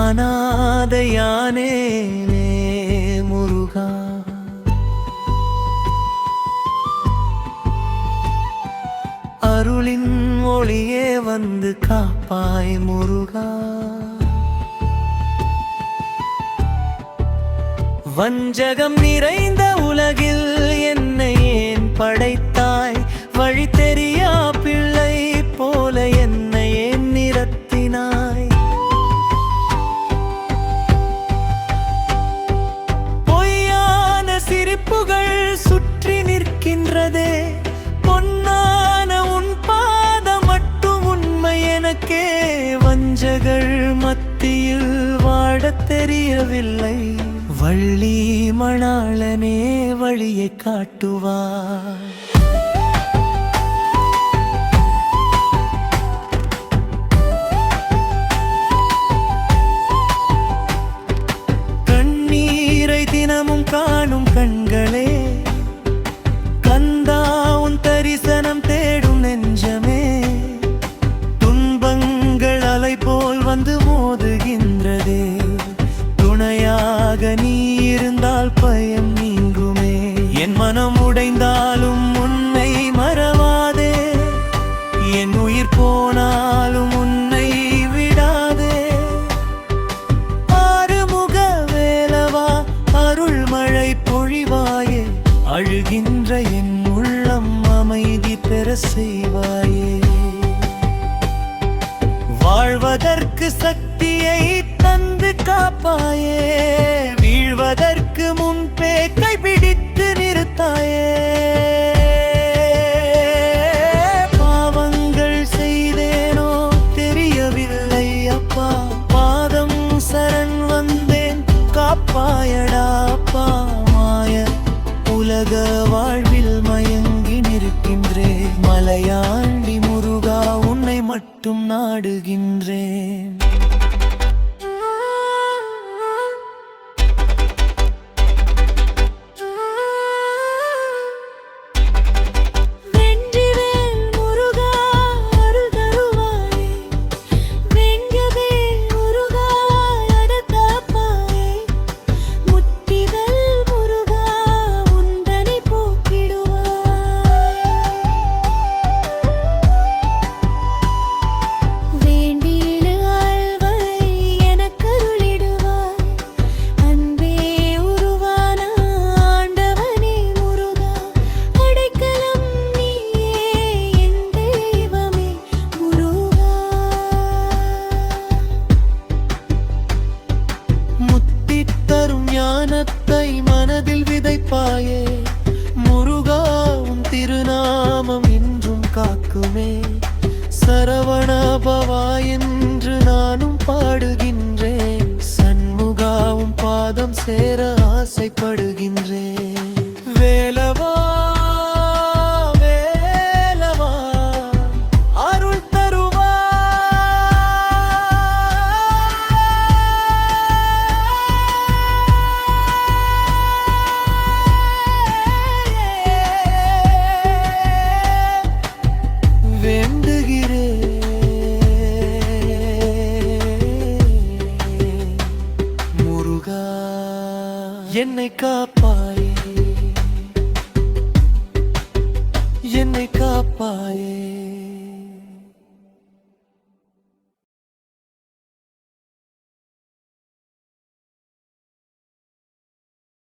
அநாதையானேனே முருகா. அருளின் ஒளியே வந்து காப்பாய் முருகா. வஞ்சகம் நிறைந்த உலகில் என்னை ஏன் படைத்தாய்? வழி தெரியா பிள்ளை போல என்னை ஏன் நிறுத்தினாய்? பொய்யான சிரிப்புகள் சுற்றி நிற்கின்றதே, பொன்னான உன் பாதம் மட்டும் உண்மை எனக்கே. வஞ்சகர் மத்தியில் வாழத் தெரியவில்லை, வள்ளி மணாளனே வழியை காட்டுவார். கண்ணீரை தினமும் காணும் கண்களே, கந்தா உன் தரிசனம் தேடும் நெஞ்சமே. துன்பங்கள் அலை போல் வந்து மோதுகின்றதே, துணையாக நீ இருந்தால் பயம் நீங்குமே. என் மனம் உடைந்தாலும் உன்னை மறவாதே, என் உயிர் போனாலும் உன்னை விடாதே. ஆறுமுக வேலவா, அருள் மழை பொழிவாயே, அழுகின்ற என் உள்ளம் அமைதி பெற செய்வாயே. வாழ்வதற்கு சக்தியை தந்து காப்பாயே, வீழ்வதற்கு முன்பே கைபிடித்து நிறுத்தாயே. பாவங்கள் செய்தேனோ தெரியவில்லை அப்பா, பாதம் சரண் வந்தேன் காப்பாயடா அப்பா. மாய உலக வாழ்வில் மயங்கி நிற்கின்றேன், மலையாண்டி முருகா உன்னை மட்டும் நாடுகின்றேன். ஞானத்தை மனதில் விதைப்பாயே முருகா, உன் திருநாமம் இன்றும் காக்குமே. சரவண பவா என்று நானும் பாடுகின்றேன், சண்முகாவும் பாதம் சேர ஆசைப்படுகின்றேன். வேலவா என்னை காப்பாயே, என்னை காப்பாயே.